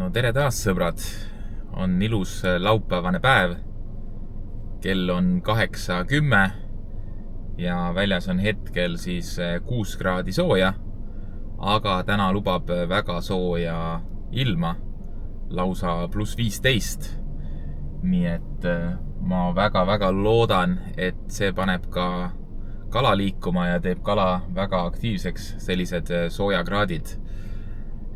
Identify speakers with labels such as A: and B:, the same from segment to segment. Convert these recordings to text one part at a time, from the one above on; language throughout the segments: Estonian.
A: No tere taas, sõbrad! On ilus laupäevane päev. Kell on 8:10 ja väljas on hetkel siis 6 kraadi sooja. Aga täna lubab väga sooja ilma, lausa +15. Nii et ma väga-väga loodan, et see paneb ka kala liikuma ja teeb kala väga aktiivseks, sellised soojakraadid.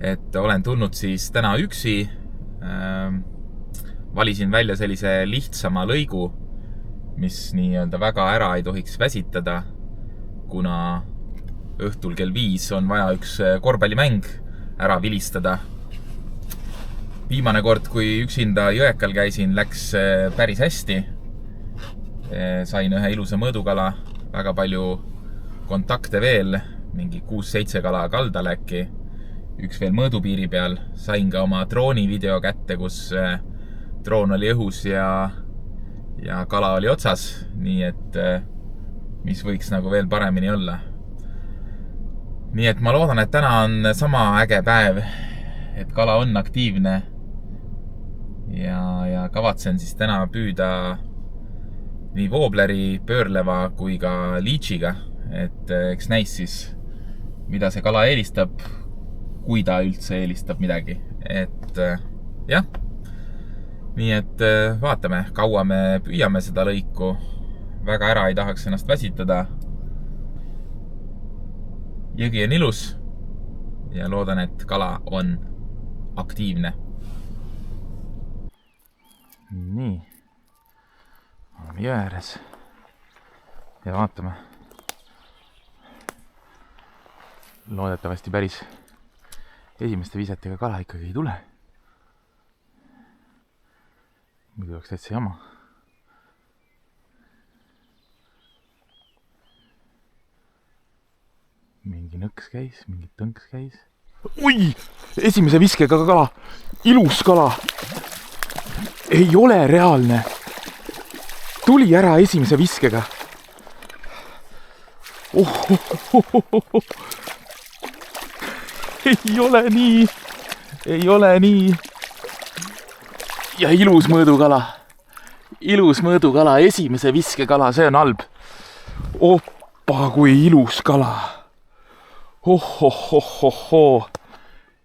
A: Et olen tulnud siis täna üksi, valisin välja sellise lihtsama lõigu, mis nii-öelda väga ära ei tohiks väsitada, kuna õhtul kell 5 on vaja üks korvpallimäng ära vilistada. Viimane kord, kui üksinda Jõekal käisin, läks päris hästi. Sain ühe ilusa mõõdukala, väga palju kontakte veel, mingi 6-7 kala kaldal äkki. Üks veel mõõdupiiri peal. Sain ka oma drooni video kätte, kus droon oli õhus ja kala oli otsas. Nii et mis võiks nagu veel paremini olla. Nii et ma loodan, et täna on sama äge päev, et kala on aktiivne ja kavatsen siis täna püüda nii voobleri, pöörleva kui ka liitsiga. Et eks näis siis, mida see kala eelistab, kui ta üldse eelistab midagi. Et jah, nii et vaatame, kaua me püüame seda lõiku. Väga ära ei tahaks ennast väsitada. Jõgi on ilus ja loodan, et kala on aktiivne. Nii, oleme jõe ääres ja vaatame. Loodetavasti päris esimeste viisetega kala ikkagi ei tule. Muidu oleks täitsa jama. Mingi nõks käis, mingi tõnks käis. Oi! Esimese viskega kala! Ilus kala! Ei ole reaalne! Tuli ära esimese viskega. Ei ole nii! Ei ole nii! Ja ilus mõõdukala. Ilus mõõdukala, esimese viskekala, see on halb. Oppa, kui ilus kala. Ohohohoho.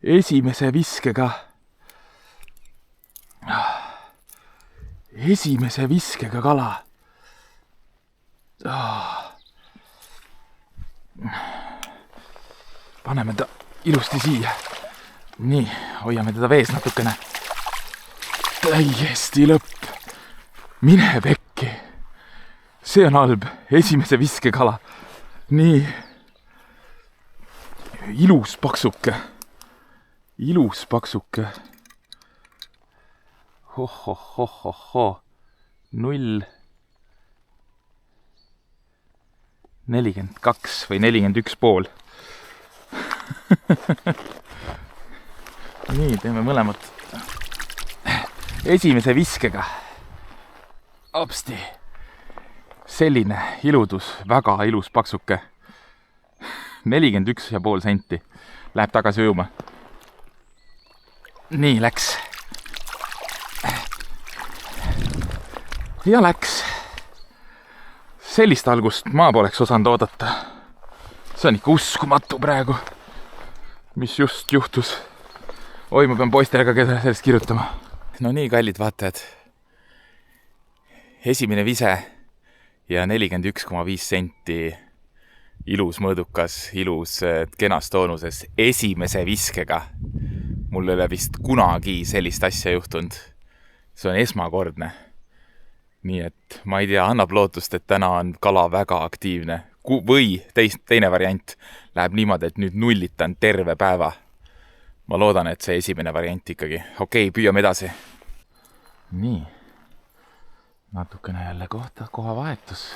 A: Esimese viskega. Esimese viskega kala. Paneme ta ilusti siia. Nii, hoiame teda vees natukene. Täiesti lõpp. Mine pekki. See on halb. Esimese viskekala. Nii. Ilus paksuke. Ilus paksuke. Hohohohoho. 0,42 või 41,5. Nii, teeme mõlemad. Esimese viskega. Opsti. Selline iludus, väga ilus paksuke. 41,5 senti. Läheb tagasi ujuma. Nii, läks. Ja läks. Sellist algust ma poleks osanud oodata. See on ikka uskumatu praegu. Mis just juhtus. Oi, ma pean poistele ka sellest kirjutama. No nii, kallid vaatajad. Esimene vise ja 41,5 senti. Ilus mõõdukas, ilus kenas toonuses. Esimese viskega. Mul ei ole vist kunagi sellist asja juhtunud. See on esmakordne. Nii et ma ei tea, annab lootust, et täna on kala väga aktiivne. Või teine variant läheb niimoodi, et nüüd nullitan terve päeva. Ma loodan, et see esimene variant ikkagi. Okei, püüame edasi. Nii. Natukene jälle koha vahetus.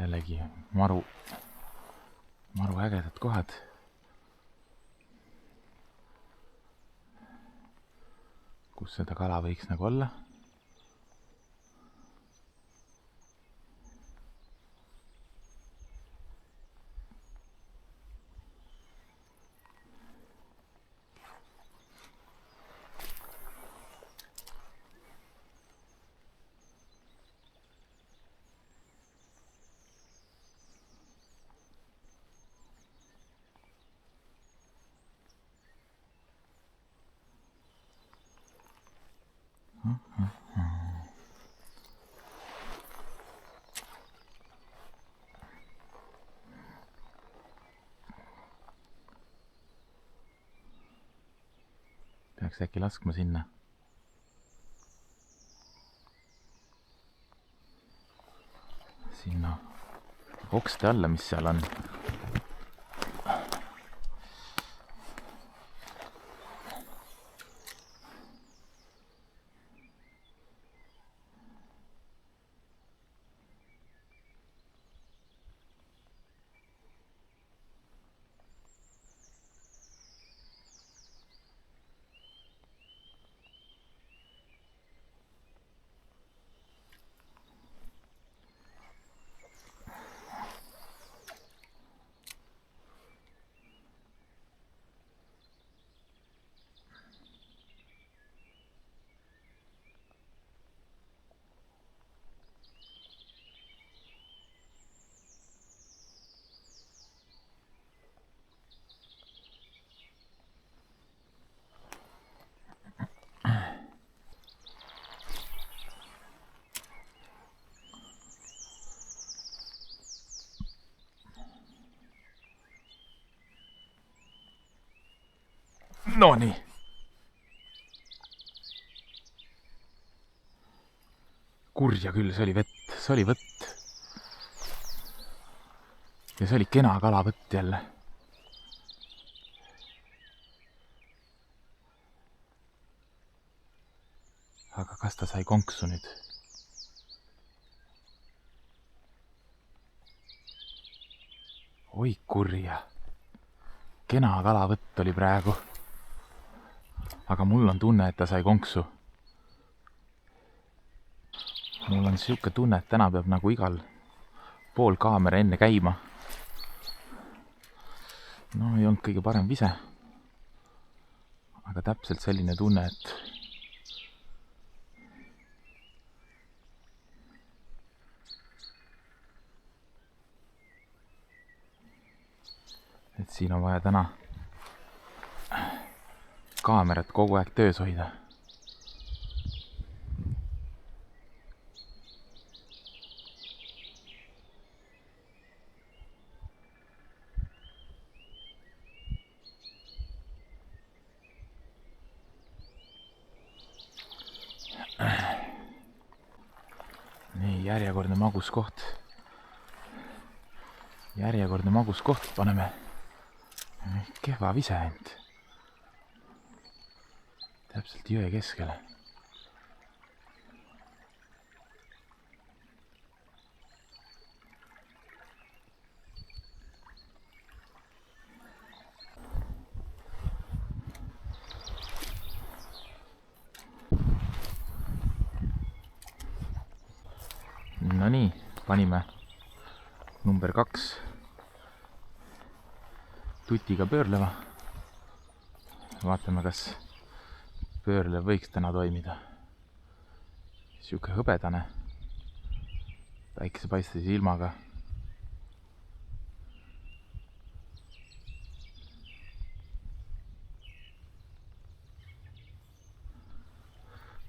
A: Jällegi maru ägedad kohad. kus seda kala võiks nagu olla. Peaks äkki laskma sinna. Sinna okste alla, mis seal on. No nii. Kurja küll, see oli vett, see oli võtt. Ja see oli kena kalavõtt jälle. Aga kas ta sai konksu nüüd? Oi kurja. Kena kalavõtt oli praegu. Aga mul on tunne, et ta sai konksu. Mul on siuke tunne, et täna peab nagu igal pool kaamera enne käima. No ei olnud kõige parem vise. Aga täpselt selline tunne, et siin on vaja täna kaamerat kogu aeg töös hoida. Nii, järjekordne magus koht. Järjekordne magus koht paneme. Kehva vise ainult. Täpselt jõe keskele. No nii, panime number 2 tutiga pöörleva. Vaatame, kas pöörlev võiks täna toimida. Siuke hõbedane, päikesepaistise ilmaga.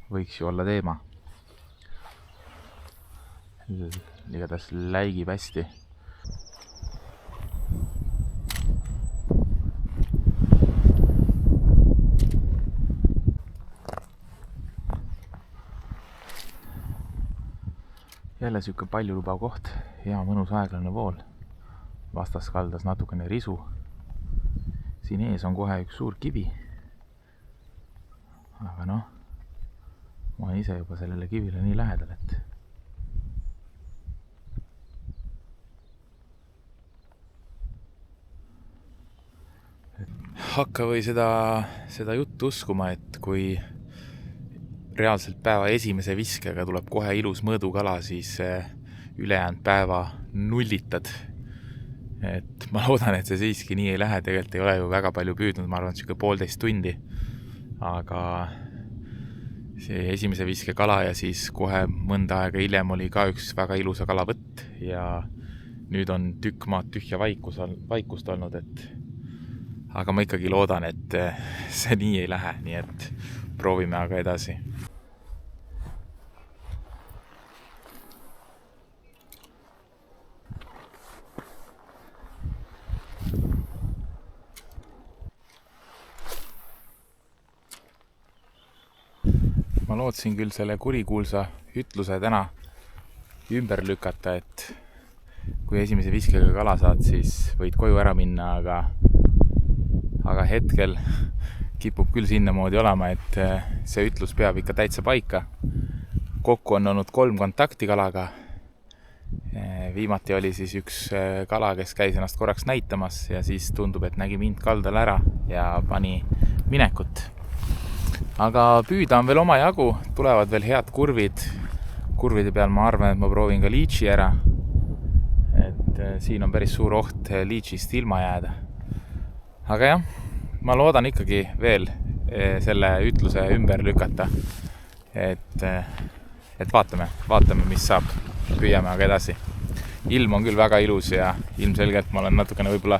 A: Võiks ju olla teema. Igatahes läigib hästi. Jälle siuke paljulubav koht, hea mõnus aeglane vool. Vastas kaldas natukene risu. Siin ees on kohe üks suur kivi. Aga noh, ma olen ise juba sellele kivile nii lähedal, et hakka või seda juttu uskuma, et kui reaalselt päeva esimese viskega tuleb kohe ilus mõõdukala, siis ülejäänud päeva nullitad. Et ma loodan, et see siiski nii ei lähe, tegelikult ei ole ju väga palju püüdnud, ma arvan, et 1,5 tundi. Aga see esimese viske kala ja siis kohe mõnda aega hiljem oli ka üks väga ilusa kalavõtt ja nüüd on tükk maad tühja vaikust olnud, et aga ma ikkagi loodan, et see nii ei lähe, nii et proovime aga edasi. Ma lootsin küll selle kurikuulsa ütluse täna ümber lükata, et kui esimese viskega kala saad, siis võid koju ära minna, aga hetkel kipub küll sinnamoodi olema, et see ütlus peab ikka täitsa paika. Kokku on olnud 3 kontakti kalaga. Viimati oli siis üks kala, kes käis ennast korraks näitamas ja siis tundub, et nägi mind kaldal ära ja pani minekut. Aga püüda on veel omajagu, tulevad veel head kurvid. Kurvide peal ma arvan, et ma proovin ka liitsi ära. Et siin on päris suur oht liitsist ilma jääda. Aga jah, ma loodan ikkagi veel selle ütluse ümber lükata. Et vaatame, mis saab. Püüame aga edasi. Ilm on küll väga ilus ja ilmselgelt ma olen natukene võib-olla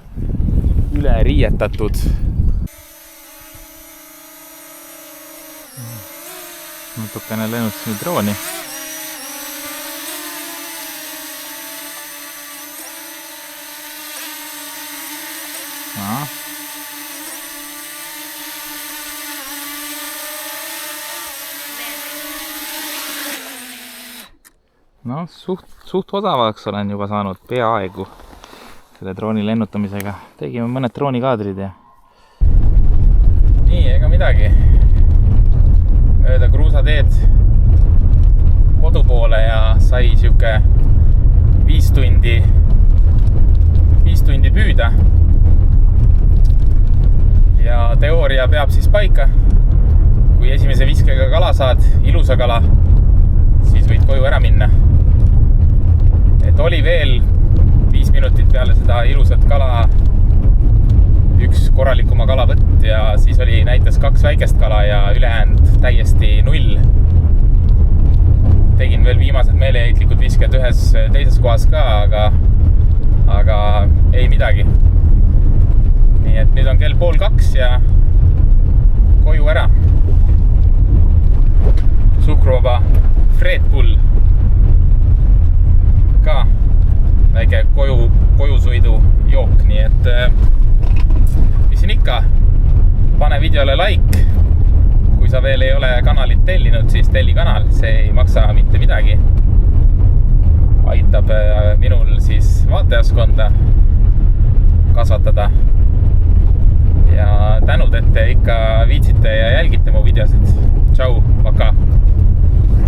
A: üle riietatud. Natukene lennutasin drooni. No, suht odavaks olen juba saanud peaaegu selle drooni lennutamisega. Tegime mõned droonikaadrid ja nii, ega midagi. Mööda kruusateed kodu poole ja sai siuke 5 tundi püüda. Ja teooria peab siis paika. Kui esimese viskega kala saad, ilusa kala, siis võid koju ära minna. Et oli veel 5 minutit peale seda ilusat kala üks korralikuma kalavõtt ja siis näitas 2 väikest kala ja ülejäänud täiesti 0. Tegin veel viimased meeleheitlikud visked ühes teises kohas ka, aga ei midagi. Nii et nüüd on kell 1:30 ja koju ära. Suhkruvaba Fred Bull ka väike kojusuidu jook, nii et mis siin ikka, pane videole like, kui sa veel ei ole kanalit tellinud, siis telli kanal, see ei maksa mitte midagi, aitab minul siis vaatajaskonda kasvatada ja tänud, et te ikka viitsite ja jälgite mu videosid. Tšau, paka!